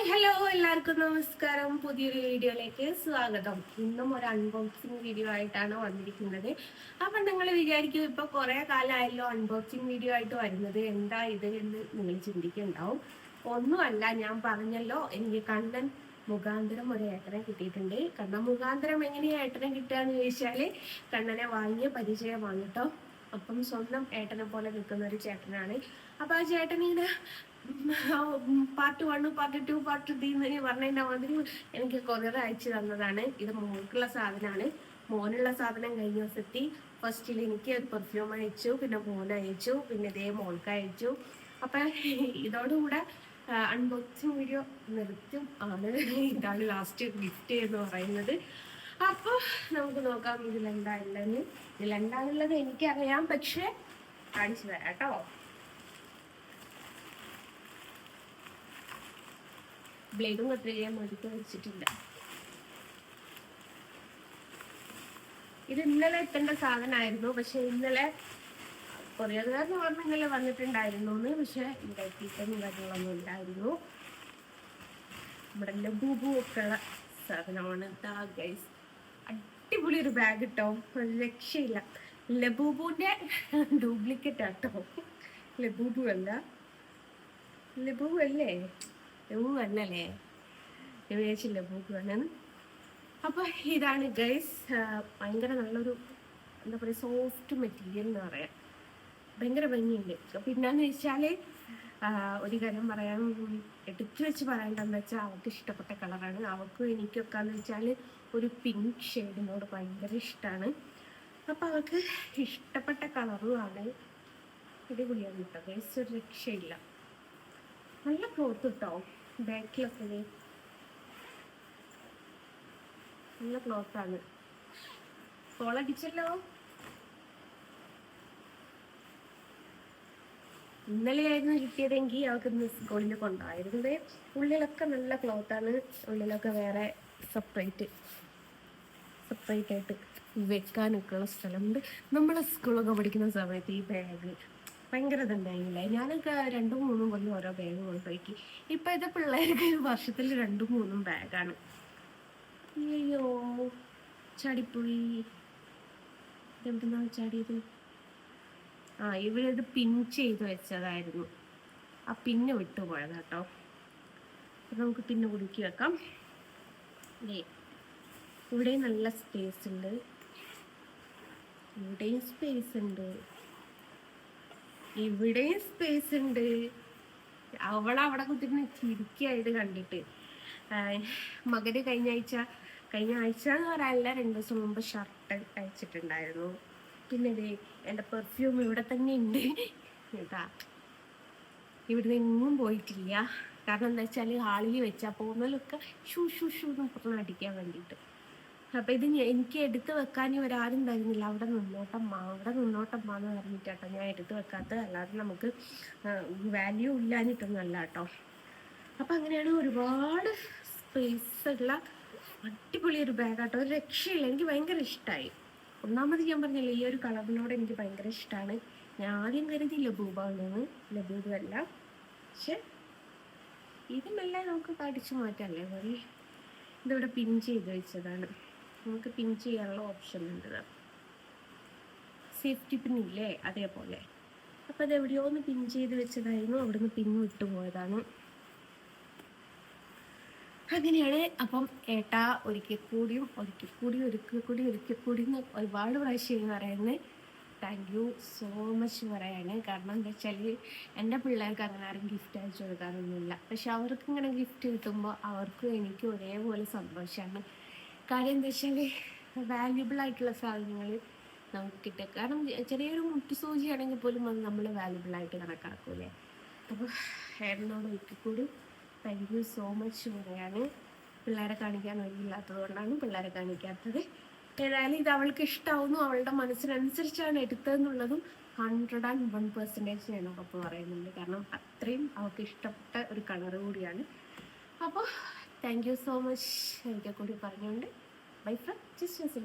Hello എല്ലാവർക്കും നമസ്കാരം. പുതിയൊരു വീഡിയോയിലേക്ക് സ്വാഗതം. ഇന്നും ഒരു അൺബോക്സിങ് വീഡിയോ ആയിട്ടാണ് വന്നിരിക്കുന്നത്. അപ്പം നിങ്ങൾ വിചാരിക്കും ഇപ്പൊ കുറെ കാലമായല്ലോ അൺബോക്സിങ് വീഡിയോ ആയിട്ട് വരുന്നത്, എന്താ ഇത് എന്ന് നിങ്ങൾ ചിന്തിക്കുന്നുണ്ടാവും. ഒന്നുമല്ല, ഞാൻ പറഞ്ഞല്ലോ എനിക്ക് കണ്ണൻ മുഖാന്തരം ഒരു ഏട്ടനെ കിട്ടിയിട്ടുണ്ട്. കണ്ണൻ മുഖാന്തരം എങ്ങനെയാ ഏട്ടനെ കിട്ടുകയെന്ന് ചോദിച്ചാല് കണ്ണനെ വാങ്ങിയ പരിചയമാണ് കേട്ടോ. അപ്പം സ്വന്തം ഏട്ടനെ പോലെ നിൽക്കുന്ന ഒരു ചേട്ടനാണ്. അപ്പൊ ആ ചേട്ടനിങ്ങനെ പാർട്ട് 1, പാർട്ട് 2, പാർട്ട് 3 എന്ന് പറഞ്ഞതിന്റെ മാതിരി എനിക്ക് കൊറിയർ അയച്ചു തന്നതാണ്. ഇത് മോൾക്കുള്ള സാധനമാണ്. മോനുള്ള സാധനം കഴിഞ്ഞ ദിവസത്തി ഫസ്റ്റിൽ എനിക്ക് ഒരു പെർഫ്യൂം അയച്ചു, പിന്നെ മോൻ അയച്ചു, പിന്നെ ഇതേ മോൾക്ക് അയച്ചു. അപ്പൊ ഇതോടുകൂടെ അൺബോക്സിങ് വീഡിയോ നിർത്തും ആണ്. ഇതാണ് ലാസ്റ്റ് ഗിഫ്റ്റ് എന്ന് പറയുന്നത്. അപ്പൊ നമുക്ക് നോക്കാം ഇതിലെന്താ ഉള്ളതെന്ന്. ഇതിലെന്താണുള്ളത് എനിക്കറിയാം, പക്ഷെ കാണിച്ചു തരാം കേട്ടോ. ബ്ലേഡും കത്രികയും ഒതുക്കി വെച്ചിട്ടില്ല. ഇത് ഇന്നലെ എത്തേണ്ട സാധനമായിരുന്നു, പക്ഷെ ഇന്നലെ കൊറിയറുകാരെന്ന് പറഞ്ഞ ഇന്നലെ വന്നിട്ടുണ്ടായിരുന്നു. പക്ഷെ ഇവിടെ എത്തിയിട്ടും കാര്യങ്ങളൊന്നും ഇല്ലായിരുന്നു. നമ്മുടെ ലബൂബു ഒക്കെ ഉള്ള സാധനമാണ്. ഗൈസ്, അടിപൊളി ഒരു ബാഗ് കിട്ടോ, രക്ഷയില്ല. ലബൂബുവിന്റെ ഡ്യൂപ്ലിക്കേറ്റ് ആട്ടോ. ലബൂബു അല്ല, ലബൂബു അല്ലേ? അല്ലല്ലേ, വിചാരിച്ചില്ല പൂക്കുവാണെന്ന്. അപ്പൊ ഇതാണ് ഗൈസ്. ഭയങ്കര നല്ലൊരു എന്താ പറയുക, സോഫ്റ്റ് മെറ്റീരിയൽ എന്ന് പറയാം. ഭയങ്കര ഭംഗിയുണ്ട്. പിന്നെന്ന് വെച്ചാല് ഒരു കാര്യം പറയാൻ എടുത്തു വെച്ച് പറയേണ്ടതെന്ന് വെച്ചാൽ അവൾക്ക് ഇഷ്ടപ്പെട്ട കളറാണ്. അവൾക്കും എനിക്കൊക്കെ എന്ന് വെച്ചാൽ ഒരു പിങ്ക് ഷെയ്ഡിനോട് ഭയങ്കര ഇഷ്ടമാണ്. അപ്പൊ അവൾക്ക് ഇഷ്ടപ്പെട്ട കളറുമാണ്. അടിപൊളിയാണ് കേട്ടോ ഗൈസ്, ഒരു രക്ഷയില്ല. നല്ല ക്ലോത്ത് കിട്ടോ. ബാക്കിലൊക്കെ നല്ല ക്ലോത്താണ്. കോളടിച്ചല്ലോ. ഇന്നലെയായിരുന്നു കിട്ടിയതെങ്കിൽ അവൾക്ക് ഇന്ന് സ്കൂളിൽ കൊണ്ടായിരുന്നത്. ഉള്ളിലൊക്കെ നല്ല ക്ലോത്താണ്. ഉള്ളിലൊക്കെ വേറെ സെപ്പറേറ്റ് ആയിട്ട് വെക്കാനൊക്കെയുള്ള സ്ഥലമുണ്ട്. നമ്മളെ സ്കൂളൊക്കെ പഠിക്കുന്ന സമയത്ത് ഈ ബാഗ് ഭയങ്കര ഇതുണ്ടായില്ലേ. ഞാനൊക്കെ 2-3 കൊല്ലം ഓരോ ബാഗ് കൊണ്ടുപോയി. ഇപ്പൊ ഇത് പിള്ളേർക്ക് വർഷത്തിൽ 2-3 ബാഗാണ്. അയ്യോ, ചാടിപ്പോയി. എവിടുന്നാ ചാടിയത്? ഇവിടെ ഇത് പിൻ ചെയ്ത് വെച്ചതായിരുന്നു. ആ പിന്ന് വിട്ടുപോയത് കേട്ടോ. നമുക്ക് പിന്നെ കുടുക്കി വെക്കാം. ഇവിടെ നല്ല സ്പേസ് ഉണ്ട്, ഇവിടെയും സ്പേസ് ഉണ്ട്, ഇവിടെയും സ്പേസ് ഉണ്ട്. അവളവിടെ കുത്തിരുന്ന് ചിരിക്കായത് കണ്ടിട്ട്. മകന് കഴിഞ്ഞ ആഴ്ച എന്ന് പറയാനല്ല, 2 ദിവസം മുമ്പ് ഷർട്ട് അയച്ചിട്ടുണ്ടായിരുന്നു. പിന്നെ എൻ്റെ പെർഫ്യൂം ഇവിടെ തന്നെ ഉണ്ട് കേട്ടാ. ഇവിടുന്ന് എങ്ങും പോയിട്ടില്ല. കാരണം എന്താ വെച്ചാൽ ഹാളിൽ വെച്ചാൽ പോകുന്നതിലൊക്കെ ഷൂ എന്ന് പറഞ്ഞ് അടിക്കാൻ വേണ്ടിയിട്ട്. അപ്പം ഇത് എനിക്ക് എടുത്ത് വെക്കാൻ ഒരാരും തരുന്നില്ല. അവിടെ നിന്നോട്ടമ്മ എന്ന് പറഞ്ഞിട്ടാട്ടോ ഞാൻ എടുത്ത് വെക്കാത്തത്. അല്ലാതെ നമുക്ക് വാല്യൂ ഇല്ലാഞ്ഞിട്ടൊന്നുമല്ല കേട്ടോ. അപ്പം അങ്ങനെയാണ്. ഒരുപാട് സ്പേസ് ഉള്ള അടിപൊളി ഒരു ബാഗാട്ടോ, ഒരു രക്ഷയില്ല. എനിക്ക് ഭയങ്കര ഇഷ്ടമായി. ഒന്നാമത് ഞാൻ പറഞ്ഞില്ലേ, ഈ ഒരു കളറിനോട് എനിക്ക് ഭയങ്കര ഇഷ്ടമാണ്. ഞാൻ ആദ്യം കരുതി ലബൂബാണെന്ന്. ലബൂബല്ല, പക്ഷെ ഇതുമെല്ലാം നമുക്ക് കടിച്ചു മാറ്റല്ലേ മതി. ഇതിവിടെ പിൻ ചെയ്ത് വെച്ചതാണ്. നമുക്ക് പിൻ ചെയ്യാനുള്ള ഓപ്ഷൻ ഉണ്ട്. സേഫ്റ്റി പിന്നില്ലേ, അതേപോലെ. അപ്പം അത് എവിടെയോ ഒന്ന് പിൻ ചെയ്ത് വെച്ചതായിരുന്നു, അവിടുന്ന് പിൻ വിട്ടുപോയതാണ്. അങ്ങനെയാണ്. അപ്പം ഏട്ടാ ഒരിക്കൽ കൂടി എന്ന് ഒരുപാട് പ്രാവശ്യം പറയുന്നത് താങ്ക് യു സോ മച്ച് പറയാണ്. കാരണം എന്താ വെച്ചാൽ എൻ്റെ പിള്ളേർക്ക് അങ്ങനെ ആരും ഗിഫ്റ്റ് അയച്ചു കൊടുക്കാനൊന്നുമില്ല. പക്ഷെ അവർക്ക് ഇങ്ങനെ ഗിഫ്റ്റ് കിട്ടുമ്പോൾ അവർക്കും എനിക്കും ഒരേപോലെ സന്തോഷമാണ്. കാര്യം എന്താ വെച്ചാൽ വാല്യുബിൾ ആയിട്ടുള്ള സാധനങ്ങൾ നമുക്ക് കിട്ടുക. കാരണം ചെറിയൊരു മുട്ടുസൂചിയാണെങ്കിൽ പോലും അത് നമ്മൾ വാല്യുബിൾ ആയിട്ട് കണക്കാക്കൂലേ. അപ്പോൾ ഏട്ടനോട് ഒരിക്കൽ കൂടി താങ്ക് യു സോ മച്ച് പറയാണ്. പിള്ളേരെ കാണിക്കാൻ ഒഴിവില്ലാത്തത് കൊണ്ടാണ് പിള്ളേരെ കാണിക്കാത്തത്. ഏതായാലും ഇത് അവൾക്ക് ഇഷ്ടമാവുന്നു, അവളുടെ മനസ്സിനനുസരിച്ചാണ് എടുത്തതെന്നുള്ളതും 101% ഞാൻ ഉറപ്പ് പറയുന്നുണ്ട്. കാരണം അത്രയും അവൾക്ക് ഇഷ്ടപ്പെട്ട ഒരു കളർ കൂടിയാണ്. അപ്പോൾ താങ്ക് യു സോ മച്ച് ഒരിക്കൽ കൂടി പറഞ്ഞുകൊണ്ട് ബൈ ഫ്രം ജിസ്നസ്.